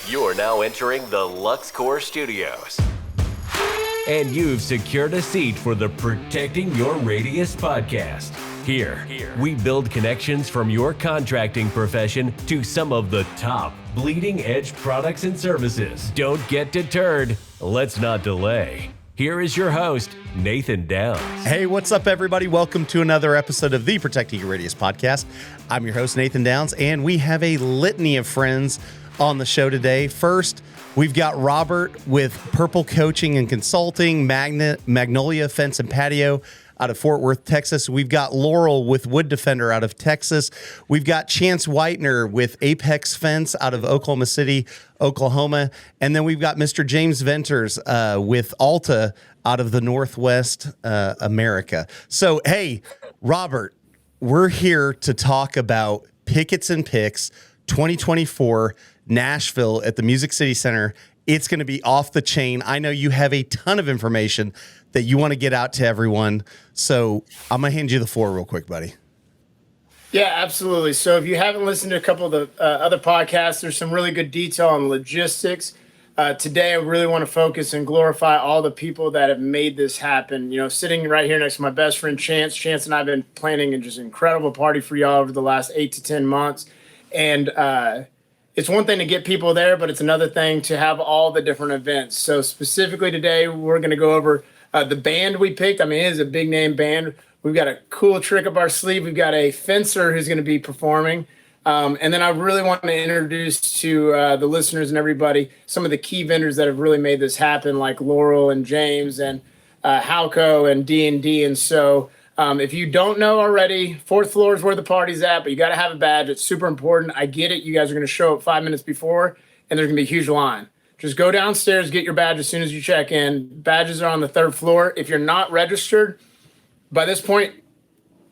You're now entering the LuxCore Studios. And you've secured a seat for the Protecting Your Radius podcast. Here, we build connections from your contracting profession to some of the top bleeding edge products and services. Don't get deterred. Let's not delay. Here is your host, Nathan Downs. Hey, what's up, everybody? Welcome to another episode of the Protecting Your Radius podcast. I'm your host, Nathan Downs, and we have a litany of friends on the show today. First, we've got Robert with Purple Coaching and Consulting, Magnolia Fence and Patio out of Fort Worth, Texas. We've got Laurel with Wood Defender out of Texas. We've got Chance Whitener with Apex Fence out of Oklahoma City, Oklahoma. And then we've got Mr. James Venters with Alta out of the Northwest America. So, hey, Robert, we're here to talk about Pickets and Picks 2024 Nashville at the Music City Center. It's going to be off the chain. I know you have a ton of information that you want to get out to everyone. So I'm going to hand you the floor real quick, buddy. Yeah, absolutely. So if you haven't listened to a couple of the other podcasts, there's some really good detail on logistics. Today, I really want to focus and glorify all the people that have made this happen. You know, sitting right here next to my best friend, Chance. Chance and I have been planning a just incredible party for y'all over the last 8 to 10 months. And it's one thing to get people there, but it's another thing to have all the different events. So specifically today, we're going to go over the band we picked. I mean, it is a big name band. We've got a cool trick up our sleeve. We've got a fencer who's going to be performing. And then I really want to introduce to the listeners and everybody some of the key vendors that have really made this happen, like Laurel and James and Halco and D&D. And so if you don't know already, fourth floor is where the party's at, but you got to have a badge. It's super important. I get it. You guys are going to show up 5 minutes before, and there's going to be a huge line. Just go downstairs, get your badge as soon as you check in. Badges are on the third floor. If you're not registered, by this point,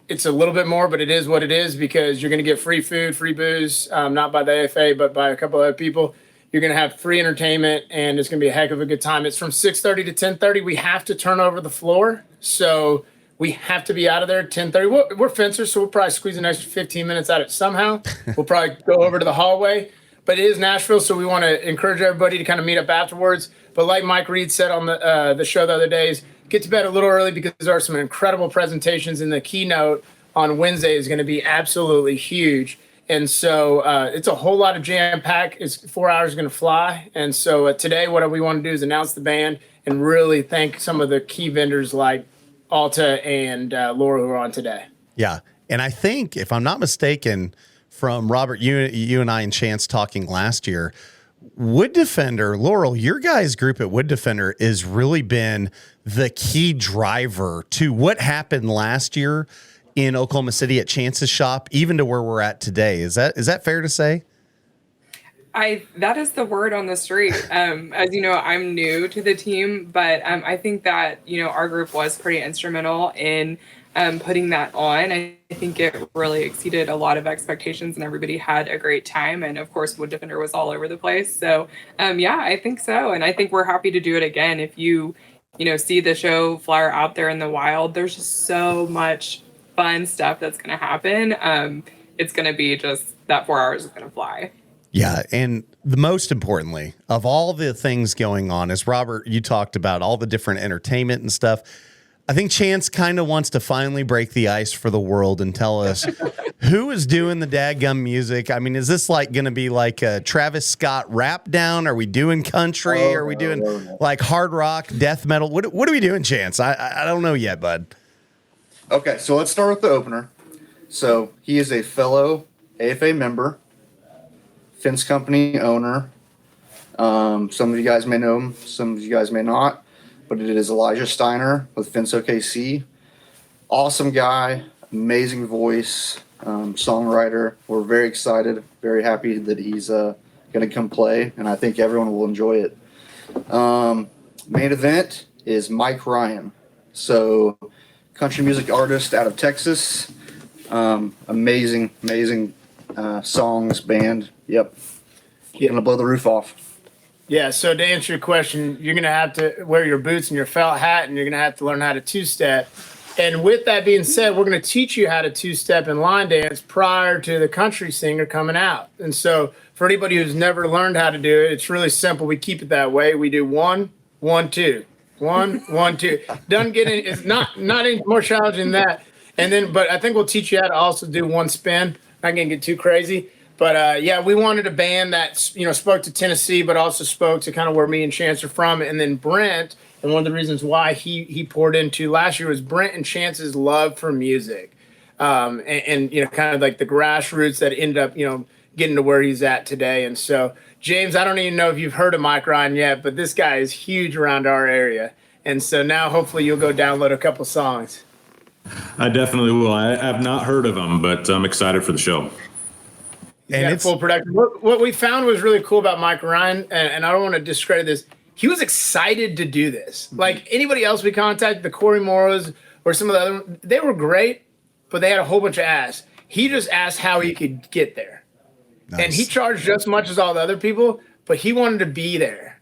it's a little bit more, but it is what it is because you're going to get free food, free booze, not by the AFA, but by a couple other people. You're going to have free entertainment, and it's going to be a heck of a good time. It's from 6:30 to 10:30. We have to turn over the floor, so we have to be out of there at 10:30. We're fencers, so we'll probably squeeze an extra 15 minutes out of it somehow. We'll probably go over to the hallway. But it is Nashville, so we want to encourage everybody to kind of meet up afterwards. But like Mike Reed said on the show the other days, get to bed a little early because there are some incredible presentations, and the keynote on Wednesday is going to be absolutely huge. And so it's a whole lot of jam-pack. It's 4 hours going to fly. And so today what we want to do is announce the band and really thank some of the key vendors like Alta and Laura who are on today. Yeah, and I think, if I'm not mistaken, from Robert, you and I and Chance talking last year, Wood Defender, Laurel, your guys' group at Wood Defender has really been the key driver to what happened last year in Oklahoma City at Chance's shop, even to where we're at today. Is that fair to say? That is the word on the street. As you know, I'm new to the team, but I think that, our group was pretty instrumental in putting that on. I think it really exceeded a lot of expectations and everybody had a great time. And of course, Wood Defender was all over the place. So yeah, I think so. And I think we're happy to do it again. If you see the show flyer out there in the wild, there's just so much fun stuff that's going to happen. It's going to be just that 4 hours is going to fly. Yeah. And the most importantly of all the things going on is, Robert, you talked about all the different entertainment and stuff. I think Chance kind of wants to finally break the ice for the world and tell us who is doing the dadgum music. I mean, is this going to be like a Travis Scott rap down? Are we doing country? Are we doing like hard rock, death metal? What are we doing, Chance? I don't know yet, bud. Okay, so let's start with the opener. So he is a fellow AFA member, fence company owner. Some of you guys may know him, some of you guys may not. But it is Elijah Steiner with Fence OKC. Awesome guy, amazing voice, songwriter. We're very excited, very happy that he's going to come play, and I think everyone will enjoy it. Main event is Mike Ryan. So country music artist out of Texas. Amazing songs, band. Yep. Going to blow the roof off. Yeah, so to answer your question, you're going to have to wear your boots and your felt hat, and you're going to have to learn how to two-step. And with that being said, we're going to teach you how to two-step and line dance prior to the country singer coming out. And so for anybody who's never learned how to do it, it's really simple. We keep it that way. We do 1, 1, 2, 1, 1, 2. Doesn't get any. It's not any more challenging than that. And then, but I think we'll teach you how to also do one spin. Not gonna get too crazy, but yeah, we wanted a band that spoke to Tennessee, but also spoke to kind of where me and Chance are from. And then Brent, and one of the reasons why he poured into last year was Brent and Chance's love for music, and kind of like the grassroots that ended up getting to where he's at today. And so, James, I don't even know if you've heard of Mike Ryan yet, but this guy is huge around our area. And so now hopefully you'll go download a couple songs. I definitely will. I have not heard of him, but I'm excited for the show. And it's full production. What we found was really cool about Mike Ryan, and I don't want to discredit this, he was excited to do this. Like anybody else we contacted, the Corey Morrows or some of the other, they were great, but they had a whole bunch of asks. He just asked how he could get there. Nice. And he charged just as much as all the other people, but he wanted to be there.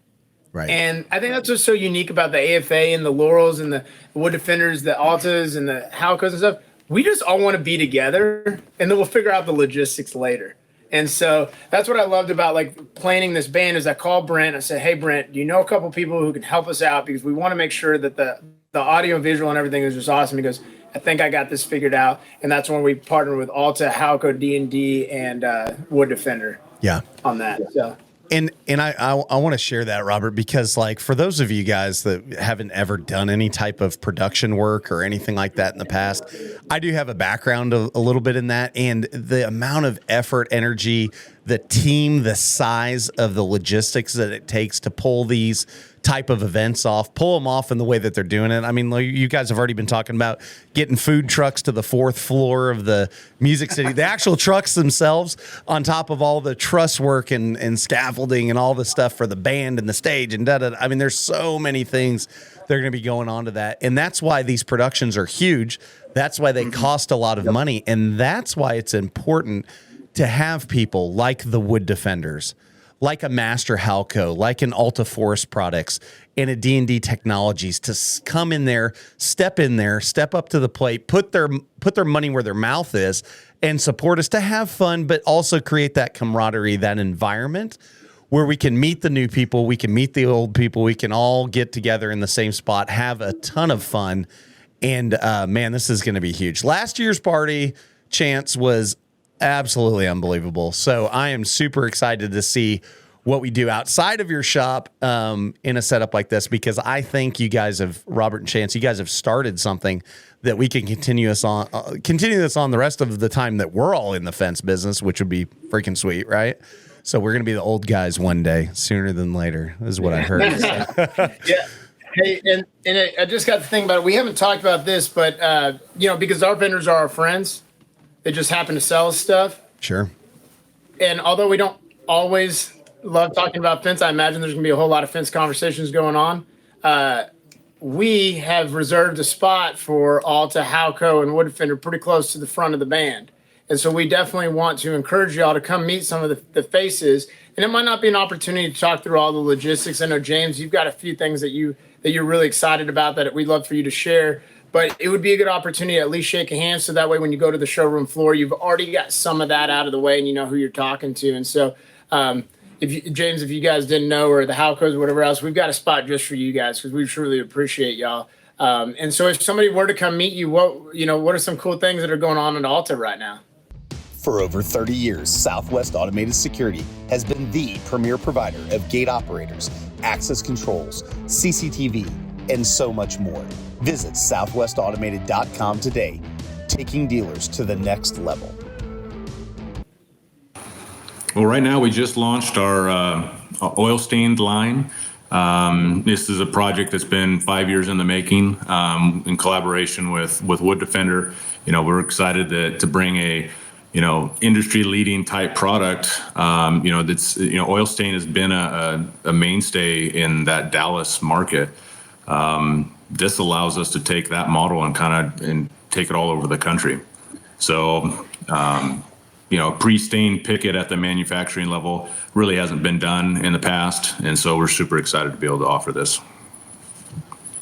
Right. And I think that's what's so unique about the AFA and the Laurels and the Wood Defenders, the Altas and the Halcos and stuff. We just all want to be together, and then we'll figure out the logistics later. And so that's what I loved about like planning this band is I called Brent. I said, hey, Brent, do you know a couple people who can help us out? Because we want to make sure that the audio, visual, and everything is just awesome. He goes, I think I got this figured out. And that's when we partnered with Alta, Halco, D&D, and Wood Defender. Yeah. On that. So. And I want to share that, Robert, because like for those of you guys that haven't ever done any type of production work or anything like that in the past, I do have a background a little bit in that, and the amount of effort, energy, the team, the size of the logistics that it takes to pull these type of events off, pull them off in the way that they're doing it. I mean, you guys have already been talking about getting food trucks to the 4th floor of the Music City, the actual trucks themselves on top of all the truss work and scaffolding and all the stuff for the band and the stage and da-da. I mean, there's so many things that are going to be going on to that. And that's why these productions are huge. That's why they cost a lot of money. And that's why it's important to have people like the Wood Defenders, like a Master Halco, like an Alta Forest Products, and a D&D Technologies to come in there, step up to the plate, put their money where their mouth is, and support us to have fun, but also create that camaraderie, that environment where we can meet the new people, we can meet the old people, we can all get together in the same spot, have a ton of fun, and man, this is going to be huge. Last year's party, Chance, was absolutely unbelievable. So I am super excited to see what we do outside of your shop in a setup like this, because I think you guys have, Robert and Chance, you guys have started something that we can continue this on the rest of the time that we're all in the fence business, which would be freaking sweet, right? So we're going to be the old guys one day, sooner than later, is what I heard. Yeah. Hey, and I just got to think about it. We haven't talked about this, but because our vendors are our friends, they just happen to sell us stuff. Sure. And although we don't always love talking about fence, I imagine there's going to be a whole lot of fence conversations going on. We have reserved a spot for Alta, Halco, and Wood Defender pretty close to the front of the band. And so we definitely want to encourage y'all to come meet some of the faces. And it might not be an opportunity to talk through all the logistics. I know, James, you've got a few things that you're really excited about that we'd love for you to share. But it would be a good opportunity to at least shake a hand, so that way when you go to the showroom floor, you've already got some of that out of the way and you know who you're talking to. And so, James, if you guys didn't know, or the Halcos, or whatever else, we've got a spot just for you guys because we truly appreciate y'all. And so if somebody were to come meet you, what are some cool things that are going on at Alta right now? For over 30 years, Southwest Automated Security has been the premier provider of gate operators, access controls, CCTV, and so much more. Visit southwestautomated.com today, taking dealers to the next level. Well, right now we just launched our oil stained line. This is a project that's been 5 years in the making, in collaboration with Wood Defender. We're excited to bring a industry leading type product. That's oil stain has been a mainstay in that Dallas market. This allows us to take that model and take it all over the country. So, pre-stained picket at the manufacturing level really hasn't been done in the past. And so we're super excited to be able to offer this.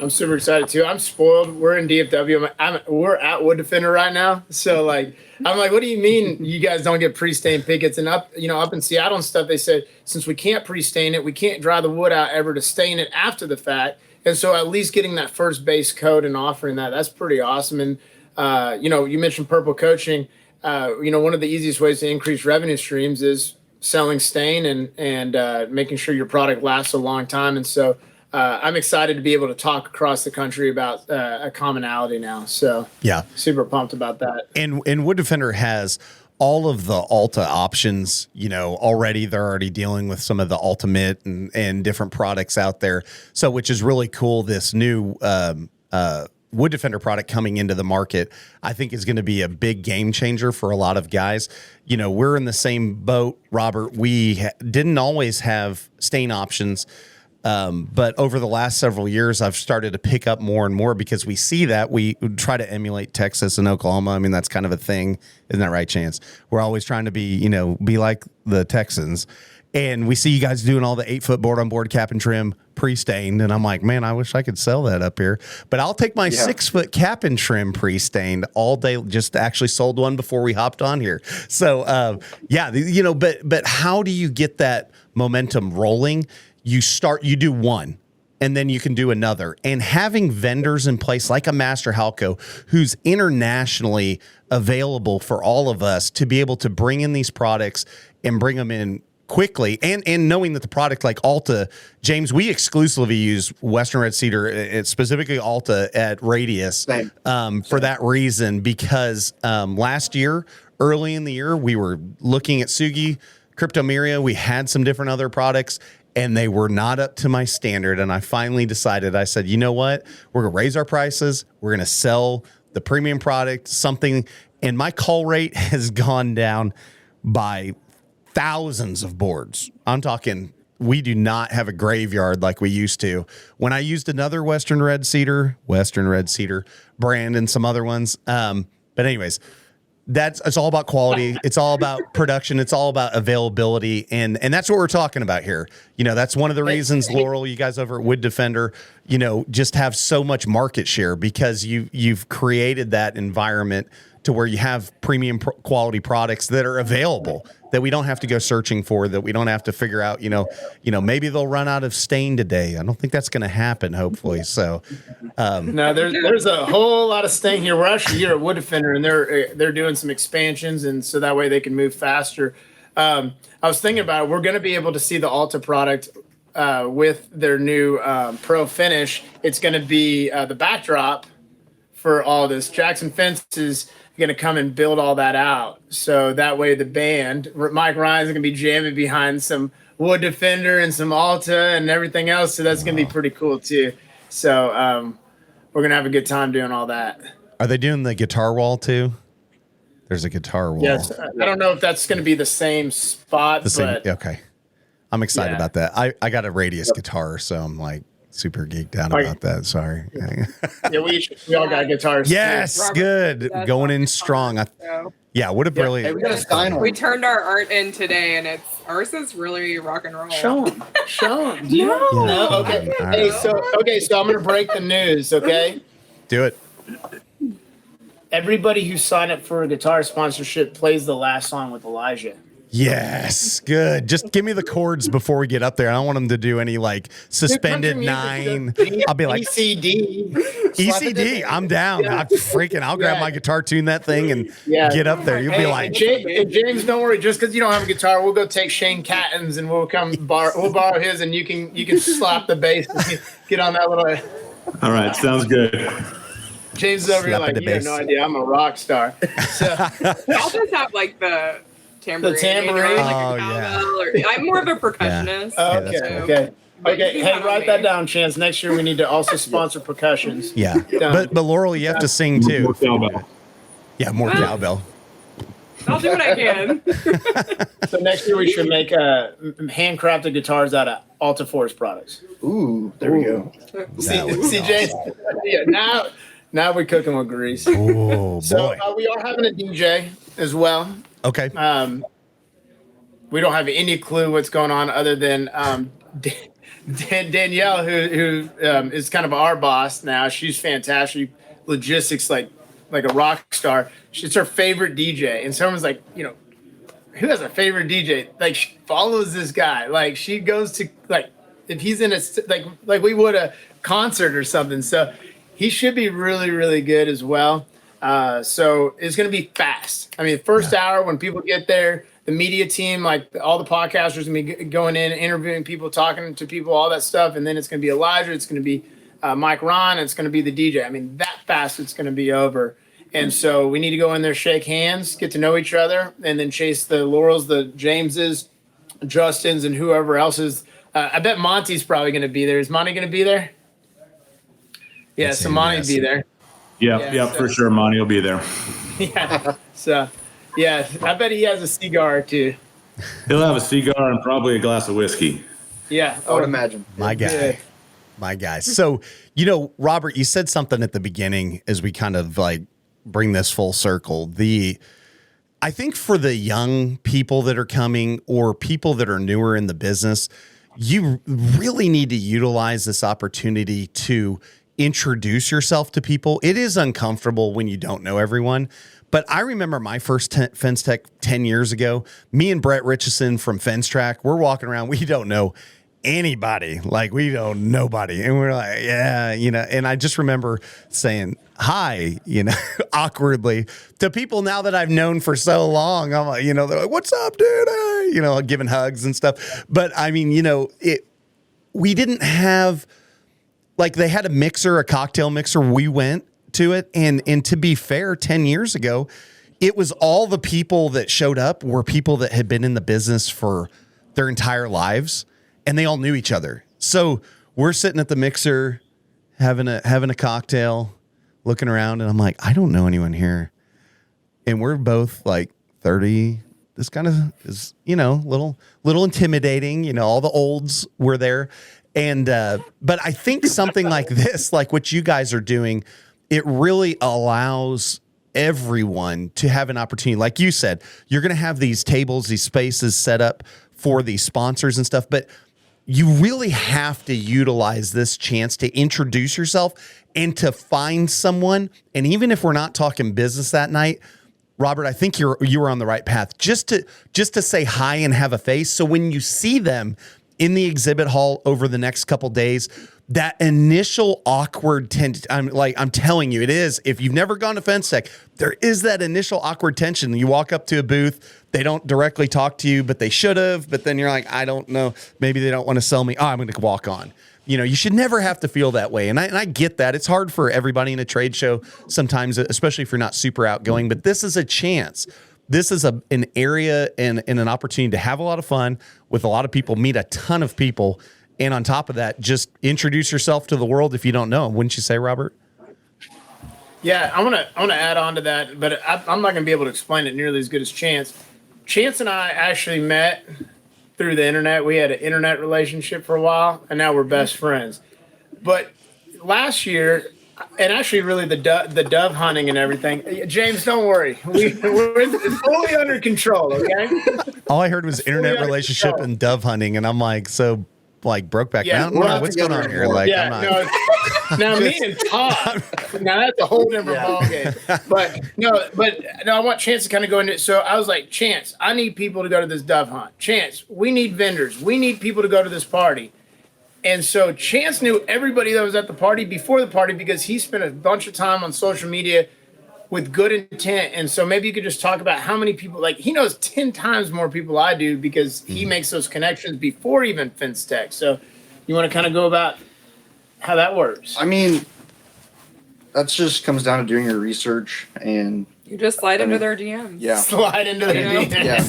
I'm super excited too. I'm spoiled. We're in DFW. We're at Wood Defender right now. So like, I'm like, what do you mean you guys don't get pre-stained pickets? And up in Seattle and stuff, they said, since we can't pre-stain it, we can't dry the wood out ever to stain it after the fact. And so at least getting that first base coat and offering that's pretty awesome. And, you mentioned purple coaching. One of the easiest ways to increase revenue streams is selling stain and making sure your product lasts a long time. And so, I'm excited to be able to talk across the country about a commonality now. So yeah, super pumped about that. And Wood Defender has all of the Alta options, already. They're already dealing with some of the Ultimate and different products out there. So, which is really cool. This new Wood Defender product coming into the market, I think is going to be a big game changer for a lot of guys. We're in the same boat, Robert. We didn't always have stain options. But over the last several years, I've started to pick up more and more because we see that we try to emulate Texas and Oklahoma. I mean, that's kind of a thing. Isn't that right, Chance? We're always trying to be like the Texans. And we see you guys doing all the 8-foot board on board cap and trim pre-stained. And I'm like, man, I wish I could sell that up here. But I'll take my 6-foot cap and trim pre-stained all day. Just actually sold one before we hopped on here. So, but how do you get that momentum rolling? You do one, and then you can do another. And having vendors in place like a Master Halco who's internationally available for all of us to be able to bring in these products and bring them in quickly, and knowing that the product like Alta, James, we exclusively use Western Red Cedar, specifically Alta at Radius, for that reason, because last year, early in the year, we were looking at Sugi, Cryptomeria, we had some different other products, and they were not up to my standard. And I finally decided, I said, you know what? We're going to raise our prices. We're going to sell the premium product, something. And my call rate has gone down by thousands of boards. I'm talking, we do not have a graveyard like we used to. When I used another Western Red Cedar brand and some other ones. But anyways, it's all about quality. It's all about production. It's all about availability. And that's what we're talking about here. That's one of the reasons, Laurel, you guys over at Wood Defender, just have so much market share, because you've created that environment to where you have premium quality products that are available, that we don't have to go searching for, that we don't have to figure out, maybe they'll run out of stain today. I don't think that's going to happen, hopefully. So, no, there's a whole lot of stain here. We're actually here at Wood Defender, and they're doing some expansions, and so that way they can move faster. I was thinking about it. We're going to be able to see the Alta product with their new Pro Finish. It's going to be the backdrop for all this. Jackson Fence is going to come and build all that out. So that way the band, Mike Ryan's going to be jamming behind some Wood Defender and some Alta and everything else. So that's going to be pretty cool too. So we're going to have a good time doing all that. Are they doing the guitar wall too? There's a guitar wall. Yes. I don't know if that's going to be the same spot. Okay. I'm excited about that. I got a Radius guitar, so I'm like super geeked out about that. Sorry. we all got guitars. Yes, Robert, good. Going in strong. What a brilliant. Hey, we got a Stein We turned our art in today, and ours is really rock and roll. Show them. No. Okay. Hey, so I'm going to break the news, okay? Do it. Everybody who signed up for a guitar sponsorship plays the last song with Elijah. Yes, good. Just give me the chords before we get up there. I don't want them to do any like suspended 9. I'll be like ECD. I'm down. Yeah. I'll grab my guitar, tune that thing, and get up there. You'll be like, James, don't worry. Just because you don't have a guitar, we'll go take Shane Catton's and we'll borrow his, and you can slap the bass and get on that little. All right, sounds good. James is over here like, you have no idea. I'm a rock star. So I'll just have like the tambourine. Or like a cowbell, or I'm more of a percussionist. Yeah. Okay. Hey, write that down, Chance. Next year we need to also sponsor percussions. Yeah. But Laurel, you have to sing too. More cowbell. Yeah, more cowbell. I'll do what I can. So next year we should make handcrafted guitars out of Alta Force products. Ooh, there we go. See, James. Yeah, now we're cooking with grease. Oh, so boy. We are having a DJ as well. Okay. We don't have any clue what's going on other than Danielle, who is kind of our boss now, she's fantastic. Logistics, like a rock star. It's her favorite DJ. And someone's like, who has a favorite DJ? Like, she follows this guy. Like, she goes to, like, if he's in a, like we would a concert or something. So he should be really, really good as well. So it's going to be fast. I mean, the first hour when people get there, the media team, like all the podcasters, going to be going in, interviewing people, talking to people, all that stuff. And then it's going to be Elijah. It's going to be Mike Ron. It's going to be the DJ. I mean, that fast it's going to be over. And so we need to go in there, shake hands, get to know each other, and then chase the Laurels, the Jameses, Justins, and whoever else is. I bet Monty's probably going to be there. Is Monty going to be there? Yeah, so Monty will be there. Yeah, for sure. Monty will be there. Yeah. So, yeah, I bet he has a cigar or two. He'll have a cigar and probably a glass of whiskey. Yeah, I would imagine. My guy. Yeah. My guy. So, Robert, you said something at the beginning as we kind of like bring this full circle. I think for the young people that are coming or people that are newer in the business, you really need to utilize this opportunity to introduce yourself to people. It is uncomfortable when you don't know everyone. But I remember my first Fencetech 10 years ago, me and Brett Richardson from Fencetech, we're walking around. We don't know anybody. Like, we don't nobody. And we're like, yeah, and I just remember saying hi, awkwardly to people now that I've known for so long. I'm like, they're like, what's up, dude? Giving hugs and stuff. But I mean, we didn't have, like, they had a cocktail mixer. We went to it. And to be fair, 10 years ago, it was all the people that showed up were people that had been in the business for their entire lives. And they all knew each other. So we're sitting at the mixer, having a cocktail, looking around, and I'm like, I don't know anyone here. And we're both like 30. This kind of is, little intimidating. All the olds were there. And but I think something like this, like what you guys are doing, it really allows everyone to have an opportunity. Like you said, you're going to have these tables, these spaces set up for these sponsors and stuff, but you really have to utilize this chance to introduce yourself and to find someone. And even if we're not talking business that night, Robert, I think you were on the right path. Just to say hi and have a face. So when you see them in the exhibit hall over the next couple days, that initial awkward tension, I'm telling you, it is. If you've never gone to Fencetech, there is that initial awkward tension. You walk up to a booth, they don't directly talk to you, but they should have. But then you're like, I don't know. Maybe they don't want to sell me. Oh, I'm going to walk on. You should never have to feel that way. And I get that. It's hard for everybody in a trade show sometimes, especially if you're not super outgoing. But this is a chance. This is an area and an opportunity to have a lot of fun with a lot of people, meet a ton of people. And on top of that, just introduce yourself to the world if you don't know. Wouldn't you say, Robert? Yeah, I want to add on to that, but I'm not going to be able to explain it nearly as good as Chance. Chance and I actually met through the internet. We had an internet relationship for a while, and now we're best friends. But last year, and actually really the dove hunting and everything, James, don't worry. It's fully under control, okay? All I heard was internet relationship and dove hunting, and I'm like, so like Brokeback Mountain? What's going on here? Like, yeah, I'm not... Now me and Todd, now that's a whole different ballgame. But I want Chance to kind of go into it. So I was like, Chance, I need people to go to this dove hunt. Chance, we need vendors. We need people to go to this party. And so Chance knew everybody that was at the party before the party because he spent a bunch of time on social media with good intent. And so maybe you could just talk about how many people, like he knows 10 times more people I do because he makes those connections before even Fencetech. So you want to kind of go about how that works? I mean, that just comes down to doing your research and you just slide into their DMs. Yeah. Slide into their DMs. Yeah.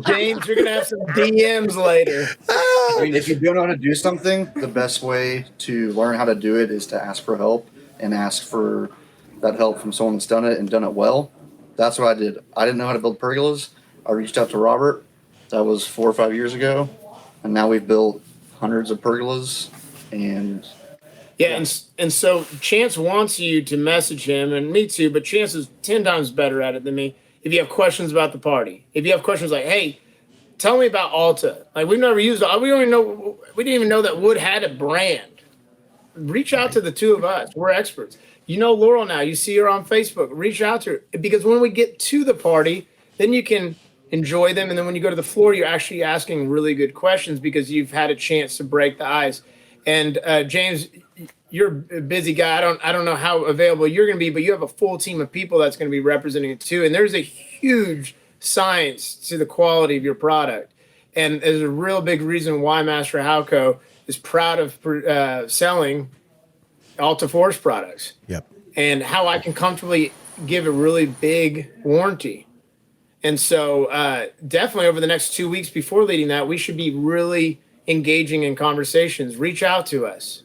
James, you're going to have some DMs later. I mean, if you don't know how to do something, the best way to learn how to do it is to ask for help and ask for that help from someone that's done it and done it well. That's what I did. I didn't know how to build pergolas. I reached out to Robert. That was 4 or 5 years ago. And now we've built hundreds of pergolas. And and so Chance wants you to message him, and me too, but Chance is 10 times better at it than me. If you have questions about the party, if you have questions like, hey, tell me about Alta. Like, we've never used it. We didn't even know that wood had a brand. Reach out to the two of us. We're experts. You know Laurel now. You see her on Facebook. Reach out to her, because when we get to the party, then you can enjoy them. And then when you go to the floor, you're actually asking really good questions because you've had a chance to break the ice. And James, you're a busy guy. I don't know how available you're going to be, but you have a full team of people that's going to be representing it too. And there's a huge science to the quality of your product. And there's a real big reason why Master Halco is proud of selling Alta Forest products. Yep. And how I can comfortably give a really big warranty. And so definitely over the next 2 weeks before leading that, we should be really engaging in conversations. Reach out to us.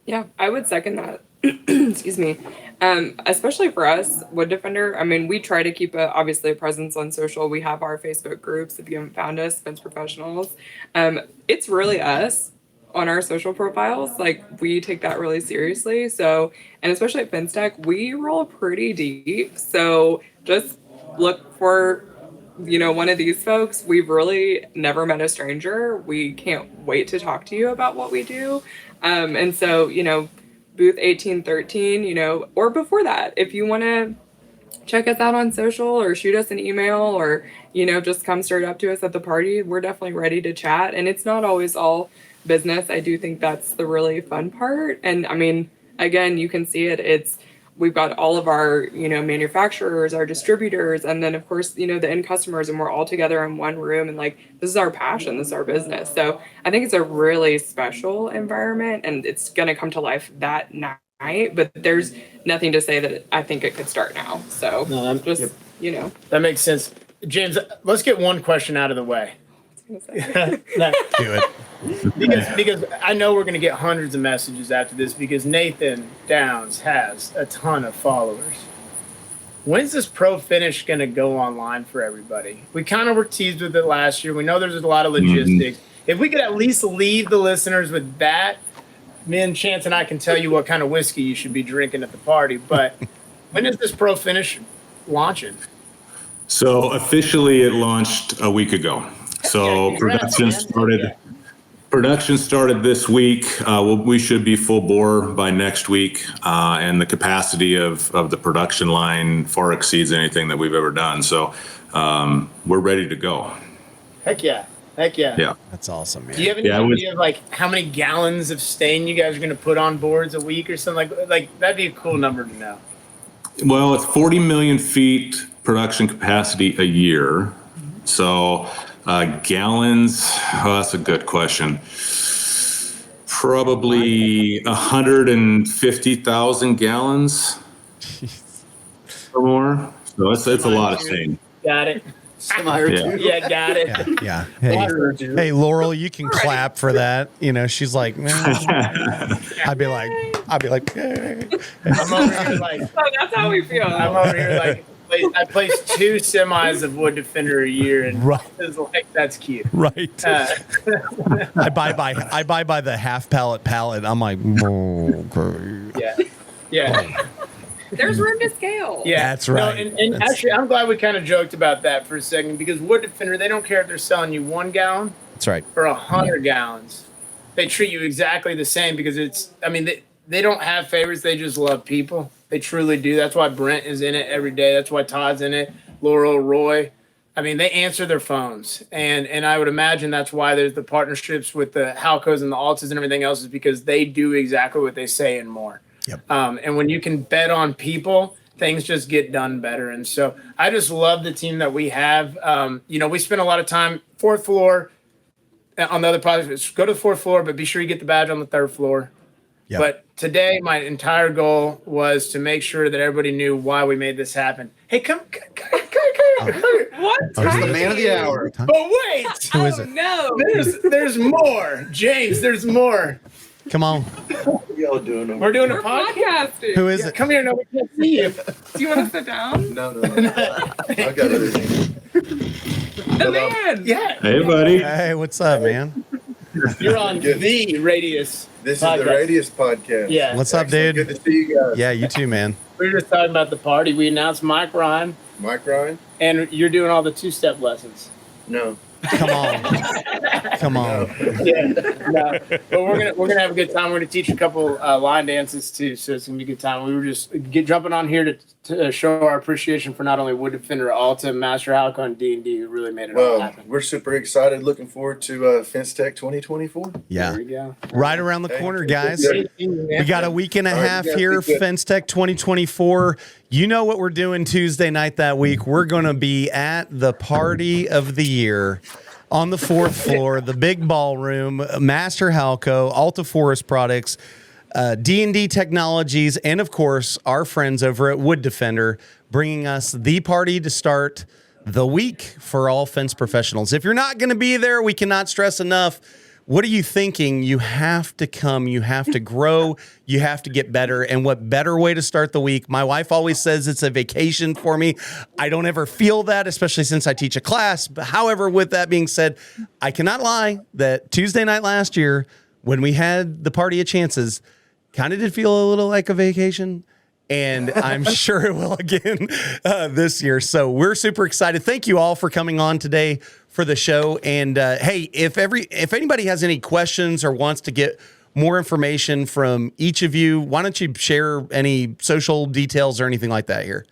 Yeah, I would second that. Excuse me. Especially for us, Wood Defender. I mean, we try to keep obviously a presence on social. We have our Facebook groups. If you haven't found us, Fence Professionals. It's really us on our social profiles. Like, we take that really seriously. So, and especially at Fencetech, we roll pretty deep. So just look for, one of these folks. We've really never met a stranger. We can't wait to talk to you about what we do. And so, booth 1813, or before that, if you want to check us out on social or shoot us an email or, just come straight up to us at the party, we're definitely ready to chat. And it's not always all business. I do think that's the really fun part. And I mean, again, you can see it. We've got all of our, manufacturers, our distributors, and then of course, the end customers, and we're all together in one room. And like, this is our passion, this is our business. So I think it's a really special environment, and it's going to come to life that night, but there's nothing to say that I think it could start now. So That makes sense. James, let's get one question out of the way. Do it. Because I know we're going to get hundreds of messages after this, because Nathan Downs has a ton of followers. When's this pro finish going to go online for everybody? We kind of were teased with it last year. We know there's a lot of logistics. If we could at least leave the listeners with that, me and Chance and I can tell you what kind of whiskey you should be drinking at the party. But when is this pro finish launching? So officially it launched a week ago. So production started this week. We should be full bore by next week. And the capacity of the production line far exceeds anything that we've ever done. So we're ready to go. Heck yeah. Yeah. That's awesome, man. Do you have any idea of like how many gallons of stain you guys are going to put on boards a week or something? Like that'd be a cool number to know. Well, it's 40 million feet production capacity a year. So gallons, that's a good question. Probably 150,000 gallons or more. So it's a lot of stain. Got it. Yeah, got it. Yeah. Hey, Laurel, you can clap for that. She's like, I'd be like, hey. I'm over here like, that's how we feel. I'm over here like, I place 2 semis of Wood Defender a year, and it's like, that's cute. Right. I buy by the half pallet. I'm like, okay. Yeah. There's room to scale. Yeah, that's right. No, and actually, I'm glad we kind of joked about that for a second, because Wood Defender, they don't care if they're selling you 1 gallon. That's right. Or 100 gallons. They treat you exactly the same, because they don't have favorites. They just love people. They truly do. That's why Brent is in it every day. That's why Todd's in it. Laurel, Roy. They answer their phones. And I would imagine that's why there's the partnerships with the Halcos and the Altas and everything else, is because they do exactly what they say and more. Yep. And when you can bet on people, things just get done better. And so I just love the team that we have. We spend a lot of time 4th floor on the other projects. Go to the 4th floor, but be sure you get the badge on the 3rd floor. Yep. But today, my entire goal was to make sure that everybody knew why we made this happen. Hey, come. What? It's the man of the hour. But wait. Who is it? No. There's more. James, there's more. Come on. Y'all doing We're doing a We're podcast. podcasting. Who is it? Come here. No, we can't see you. Do you want to sit down? No. I got everything. The man. Yeah. Hey, buddy. Hey, what's up, man? You're on the Radius. This podcast. is the Radius podcast. Yeah. What's up, dude? Good to see you guys. Yeah, you too, man. We were just talking about the party. We announced Mike Ryan, Mike Ryan? and you're doing all the 2-step lessons. No. Come on. Come on. Yeah, no, but we're gonna have a good time. We're gonna teach a couple line dances too, so it's gonna be a good time. We were just jumping on here to show our appreciation for not only Wood Defender, Alta, Master Halco, and D&D, who really made it all happen. We're super excited. Looking forward to Fencetech 2024. Yeah. There you go. Right around the corner, guys. We got a week and a half here, Fencetech 2024. You know what we're doing Tuesday night that week. We're going to be at the party of the year on the 4th floor, the big ballroom, Master Halco, Alta Forest Products, D&D Technologies, and of course, our friends over at Wood Defender, bringing us the party to start the week for all fence professionals. If you're not going to be there, we cannot stress enough. What are you thinking? You have to come. You have to grow. You have to get better. And what better way to start the week? My wife always says it's a vacation for me. I don't ever feel that, especially since I teach a class. But however, with that being said, I cannot lie that Tuesday night last year, when we had the party of chances, kind of did feel a little like a vacation. And I'm sure it will again this year. So we're super excited. Thank you all for coming on today for the show. And hey, if anybody has any questions or wants to get more information from each of you, why don't you share any social details or anything like that here?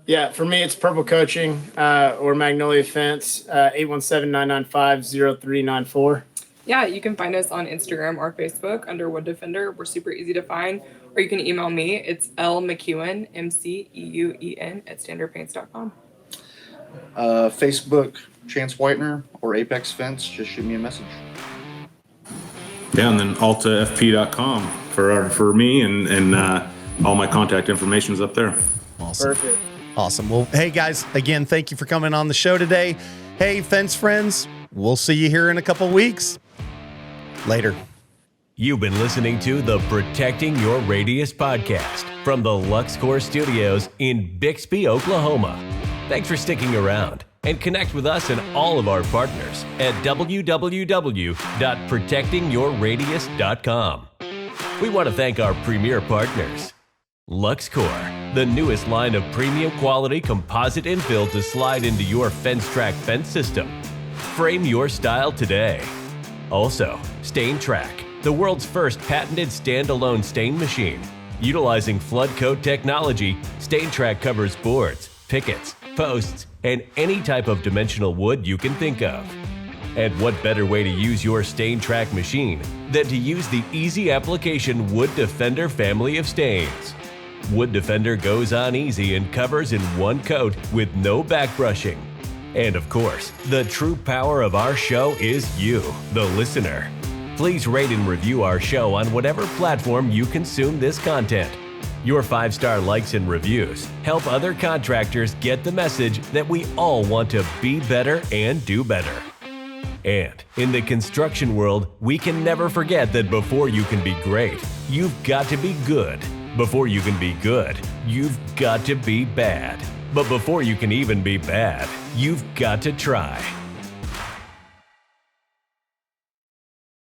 Yeah, for me, it's Purple Coaching or Magnolia Fence, 817-995-0394. Yeah, you can find us on Instagram or Facebook under Wood Defender. We're super easy to find. Or you can email me. It's lmceuen, MCEUEN, @standardpaints.com. Facebook, Chance Whitener or Apex Fence. Just shoot me a message. Yeah, and then altafp.com for me and all my contact information is up there. Awesome. Perfect. Awesome. Well, hey guys, again, thank you for coming on the show today. Hey, fence friends, we'll see you here in a couple weeks. Later. You've been listening to the Protecting Your Radius podcast from the LuxCore Studios in Bixby, Oklahoma. Thanks for sticking around, and connect with us and all of our partners at www.protectingyourradius.com. We want to thank our premier partners. LuxCore, the newest line of premium quality composite infill to slide into your Fencetech fence system. Frame your style today. Also, StainTrack, the world's first patented standalone stain machine. Utilizing flood coat technology, StainTrack covers boards, pickets, posts, and any type of dimensional wood you can think of. And what better way to use your StainTrack machine than to use the easy application Wood Defender family of stains. Wood Defender goes on easy and covers in one coat with no back brushing. And of course, the true power of our show is you, the listener. Please rate and review our show on whatever platform you consume this content. Your 5-star likes and reviews help other contractors get the message that we all want to be better and do better. And in the construction world, we can never forget that before you can be great, you've got to be good. Before you can be good, you've got to be bad. But before you can even be bad, you've got to try.